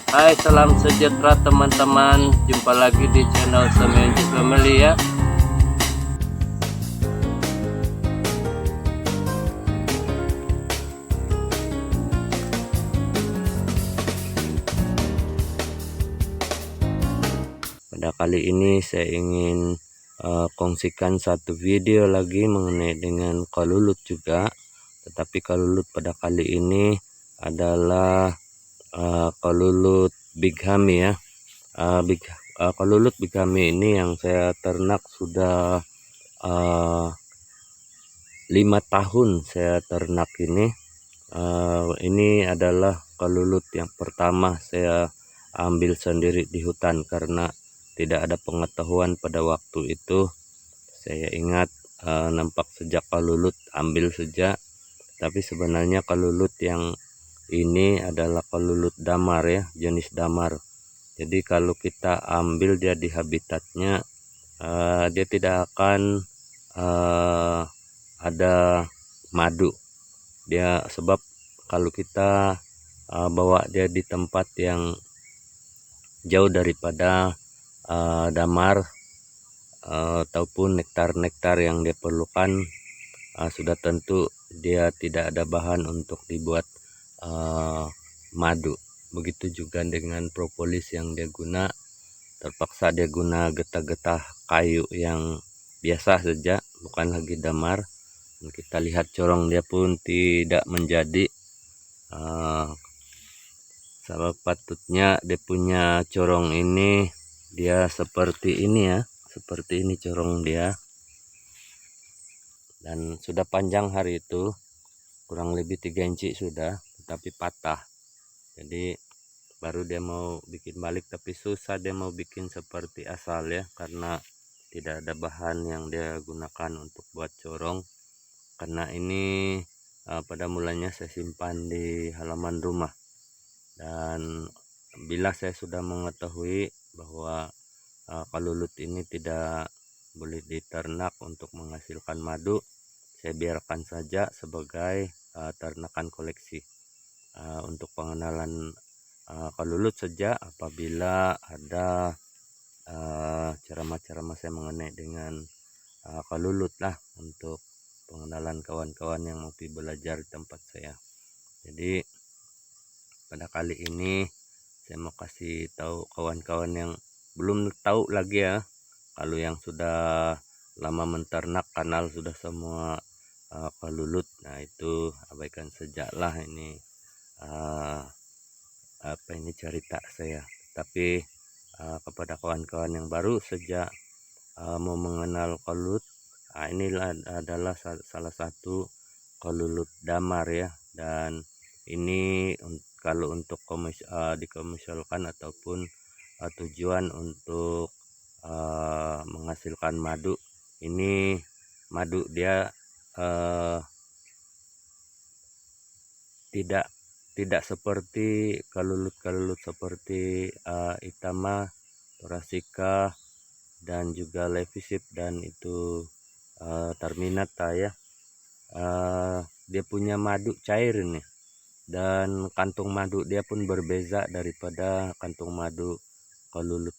Hai, salam sejahtera teman-teman. Jumpa lagi di channel Semenji Family ya. Pada kali ini saya ingin kongsikan satu video lagi mengenai dengan kalulut juga. Tetapi kalulut pada kali ini adalah kalulut bighami ya. Kalulut bighami ini yang saya ternak sudah 5 tahun saya ternak ini. Ini adalah kalulut yang pertama saya ambil sendiri di hutan karena tidak ada pengetahuan pada waktu itu. Saya ingat nampak sejak kalulut ambil saja, tapi sebenarnya kalulut yang ini adalah kalulut damar ya, jenis damar. Jadi kalau kita ambil dia di habitatnya, dia tidak akan ada madu dia, sebab kalau kita bawa dia di tempat yang jauh daripada damar ataupun nektar-nektar yang dia perlukan, sudah tentu dia tidak ada bahan untuk dibuat madu. Begitu juga dengan propolis yang dia guna, terpaksa dia guna getah-getah kayu yang biasa saja, bukan lagi damar. Kita lihat corong dia pun tidak menjadi, sebab patutnya dia punya corong ini dia seperti ini ya, seperti ini corong dia. Dan sudah panjang hari itu, kurang lebih 3 inci sudah, tetapi patah. Jadi baru dia mau bikin balik, tapi susah dia mau bikin seperti asal ya, karena tidak ada bahan yang dia gunakan untuk buat corong. Karena ini pada mulanya saya simpan di halaman rumah, dan bila saya sudah mengetahui bahwa kalulut ini tidak boleh diternak untuk menghasilkan madu, saya biarkan saja sebagai ternakan koleksi. Untuk pengenalan kalulut saja, apabila ada ceramah-ceramah saya mengenai dengan kalulut lah, untuk pengenalan kawan-kawan yang mau belajar di tempat saya. Jadi pada kali ini saya mau kasih tahu kawan-kawan yang belum tahu lagi ya. Kalau yang sudah lama menternak, kanal sudah semua kalulut, nah itu abaikan sajalah. Ini apa ini cerita saya. Tapi kepada kawan-kawan yang baru saja mau mengenal kalulut, inilah adalah salah satu kalulut damar ya. Dan ini kalau untuk dikomersialkan ataupun tujuan untuk menghasilkan madu, ini madu dia tidak seperti kalulut seperti Itama, Torasika, dan juga Levisip dan itu Terminata ya. Dia punya madu cair nih, dan kantung madu dia pun berbeza daripada kantung madu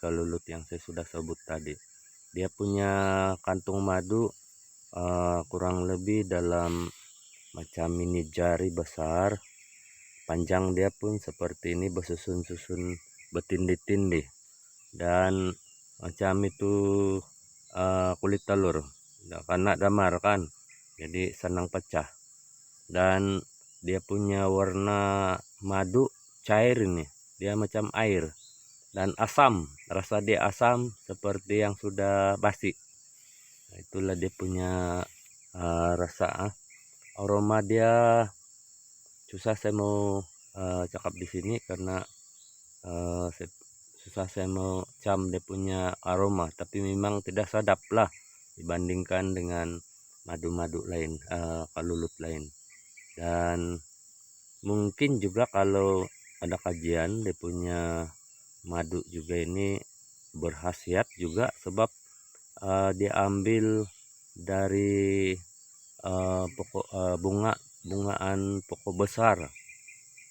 kalulut yang saya sudah sebut tadi. Dia punya kantung madu kurang lebih dalam macam mini jari besar, panjang dia pun seperti ini, bersusun-susun bertindih-tindih, dan macam itu kulit telur karena damar kan, jadi senang pecah. Dan dia punya warna madu cair ini, dia macam air dan asam, rasa dia asam seperti yang sudah basi. Nah, itulah dia punya rasa aroma dia. Susah saya mau cakap di sini karena susah saya mau cam dia punya aroma, tapi memang tidak sedap lah dibandingkan dengan madu-madu lain, kalulut lain. Dan mungkin juga kalau ada kajian, dia punya madu juga ini berkhasiat juga, sebab dia ambil dari bungaan pokok besar,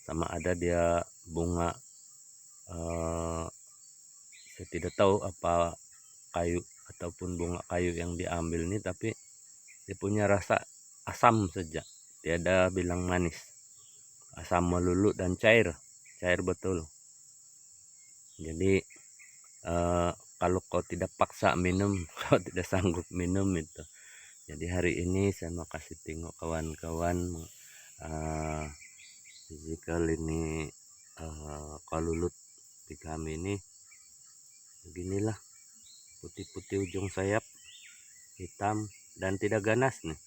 sama ada dia bunga saya tidak tahu apa kayu ataupun bunga kayu yang diambil ini, tapi dia punya rasa asam saja, tiada bilang manis, asam melulu dan cair betul. Jadi kalau kau tidak paksa minum, kau tidak sanggup minum itu. Jadi hari ini saya mau kasih tengok kawan-kawan physical ini kalulut di kami ini. Beginilah, putih-putih ujung sayap, hitam dan tidak ganas nih.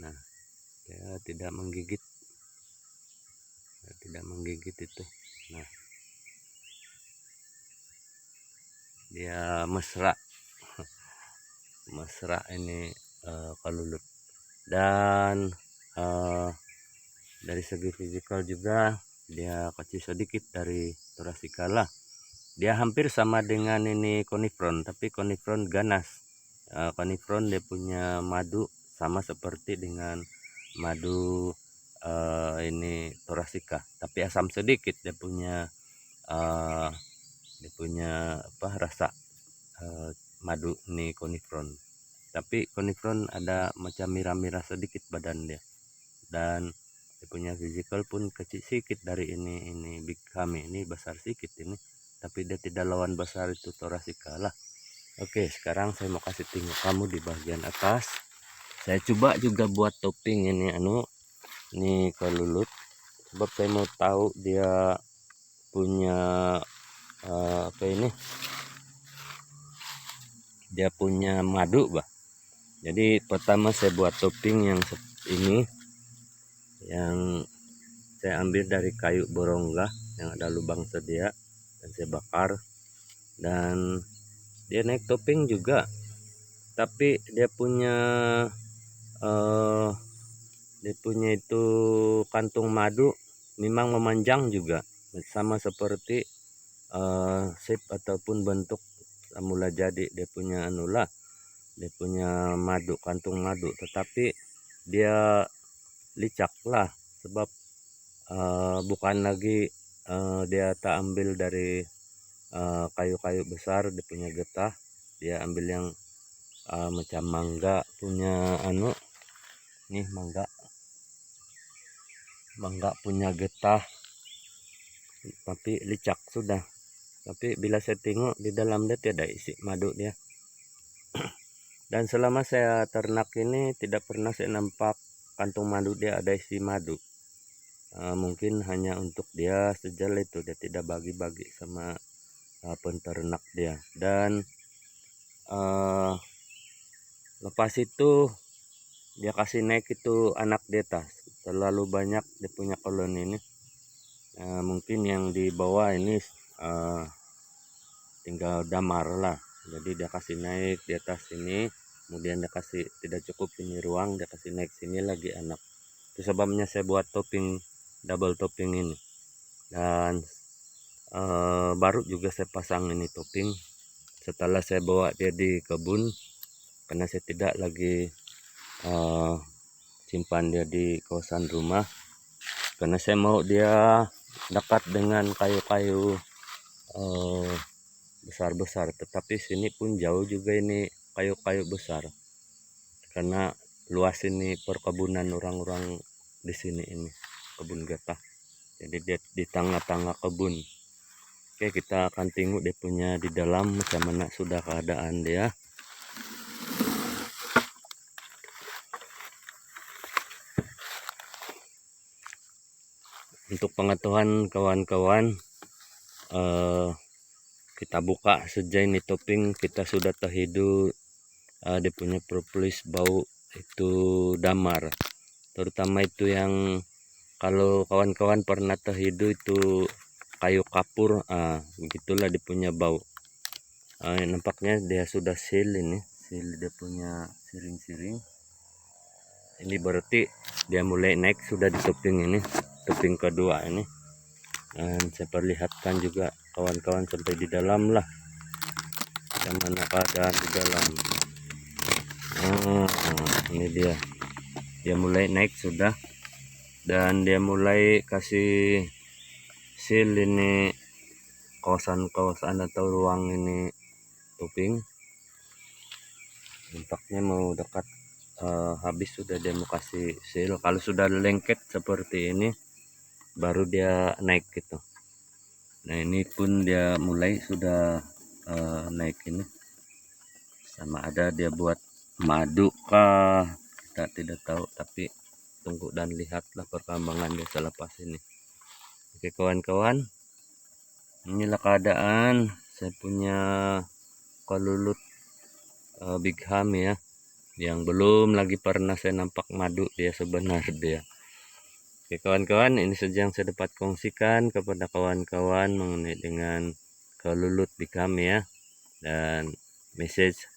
Nah, dia tidak menggigit itu. Nah, dia mesra ini kalulut. Dan dari segi fisikal juga dia kecil sedikit dari Thoracica lah. Dia hampir sama dengan ini Conifron, tapi Conifron ganas. Conifron dia punya madu sama seperti dengan madu ini Thoracica, tapi asam sedikit. Dia punya rasa madu nih Conifron. Tapi Conifron ada macam mirah-mirah sedikit badan dia, dan dia punya physical pun kecil sedikit dari ini big kami ini, besar sedikit ini, tapi dia tidak lawan besar itu Thoracica lah. Oke, sekarang saya mau kasih tengok kamu di bagian atas. Saya coba juga buat topping ini ini kalulut, sebab saya mau tahu dia punya apa ini, dia punya madu bah. Jadi pertama saya buat topping yang ini, yang saya ambil dari kayu borongga yang ada lubang sedia, dan saya bakar, dan dia naik topping juga. Tapi dia punya itu kantung madu memang memanjang juga, sama seperti shape ataupun bentuk semula jadi dia punya anulah, dia punya madu, kantung madu, tetapi dia licak lah, sebab bukan lagi dia tak ambil dari kayu-kayu besar, dia punya getah, dia ambil yang macam mangga punya nih, mangga punya getah, tapi licak sudah. Tapi bila saya tengok di dalam dia tidak isi madu dia. Dan selama saya ternak ini tidak pernah saya nampak kantung madu dia ada isi madu. Mungkin hanya untuk dia sejal itu, dia tidak bagi-bagi sama penternak dia. Dan lepas itu dia kasih naik itu anak di atas, terlalu banyak dia punya koloni ini. Mungkin yang di bawah ini tinggal damar lah, jadi dia kasih naik di atas sini, kemudian dia kasih tidak cukup ini ruang, dia kasih naik sini lagi anak. Itu sebabnya saya buat topping, double topping ini. Dan baru juga saya pasang ini topping setelah saya bawa dia di kebun, karena saya tidak lagi simpan dia di kawasan rumah, karena saya mau dia dekat dengan kayu-kayu besar-besar. Tetapi sini pun jauh juga ini kayu-kayu besar, karena luas ini perkebunan orang-orang di sini, ini kebun getah, jadi dia di tengah-tengah kebun. Oke, kita akan tengok dia punya di dalam macam mana sudah keadaan dia. Untuk pengetahuan kawan-kawan, kita buka saja ini topping, kita sudah terhidu dia punya propolis bau itu damar, terutama itu yang kalau kawan-kawan pernah terhidu itu kayu kapur, begitulah dia punya bau. Nampaknya dia sudah seal ini, seal dia punya siring-siring. Ini berarti dia mulai naik sudah di topping ini, topping kedua ini. Dan saya perlihatkan juga kawan-kawan sampai di dalam lah, bagaimana keadaan di dalam. Ini dia mulai naik sudah, dan dia mulai kasih seal ini kawasan atau ruang ini tubing. Nampaknya mau dekat habis, sudah dia mau kasih seal. Kalau sudah lengket seperti ini baru dia naik gitu. Nah ini pun dia mulai sudah naik ini. Sama ada dia buat madu kah, kita tidak tahu, tapi tunggu dan lihatlah perkembangan dia selepas ini. Oke kawan-kawan, inilah keadaan saya punya kalulut big ham ya, yang belum lagi pernah saya nampak madu dia sebenarnya. Oke kawan-kawan, ini saja yang saya dapat kongsikan kepada kawan-kawan mengenai dengan kalulut big ham ya. Dan message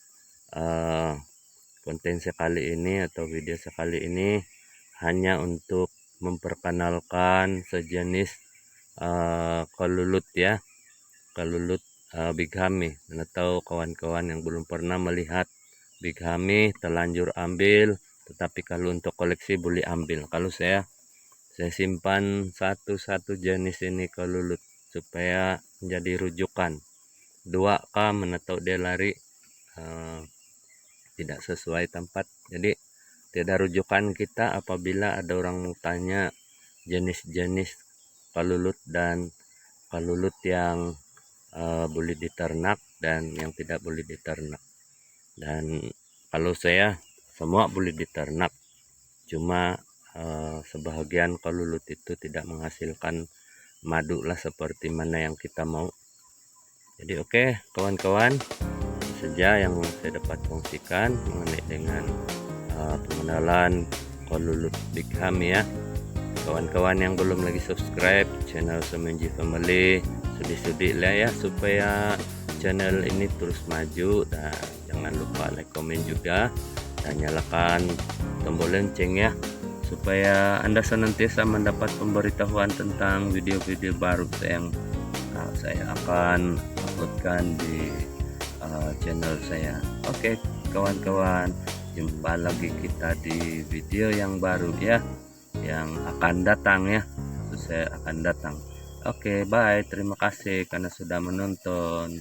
konten sekali ini atau video sekali ini hanya untuk memperkenalkan sejenis kalulut ya, kalulut big hami. Atau kawan-kawan yang belum pernah melihat big hami terlanjur ambil, tetapi kalau untuk koleksi boleh ambil. Kalau saya simpan satu jenis ini kalulut supaya menjadi rujukan. 2K menetap dia lari tidak sesuai tempat, jadi tidak rujukan kita apabila ada orang mau tanya jenis-jenis kalulut dan kalulut yang boleh diternak dan yang tidak boleh diternak. Dan kalau saya semua boleh diternak, cuma sebahagian kalulut itu tidak menghasilkan madu lah seperti mana yang kita mau. Jadi oke kawan-kawan, saja yang saya dapat kongsikan mengenai dengan pengenalan kalulut big ham ya. Kawan-kawan yang belum lagi subscribe channel Semenji Family, sudi-sudi lah ya supaya channel ini terus maju. Dan jangan lupa like, komen juga, dan nyalakan tombol lonceng ya, supaya Anda senantiasa mendapat pemberitahuan tentang video-video baru yang saya akan uploadkan di channel saya. Oke kawan-kawan, jumpa lagi kita di video yang baru ya, yang akan datang ya, saya akan datang. Oke bye, terima kasih karena sudah menonton.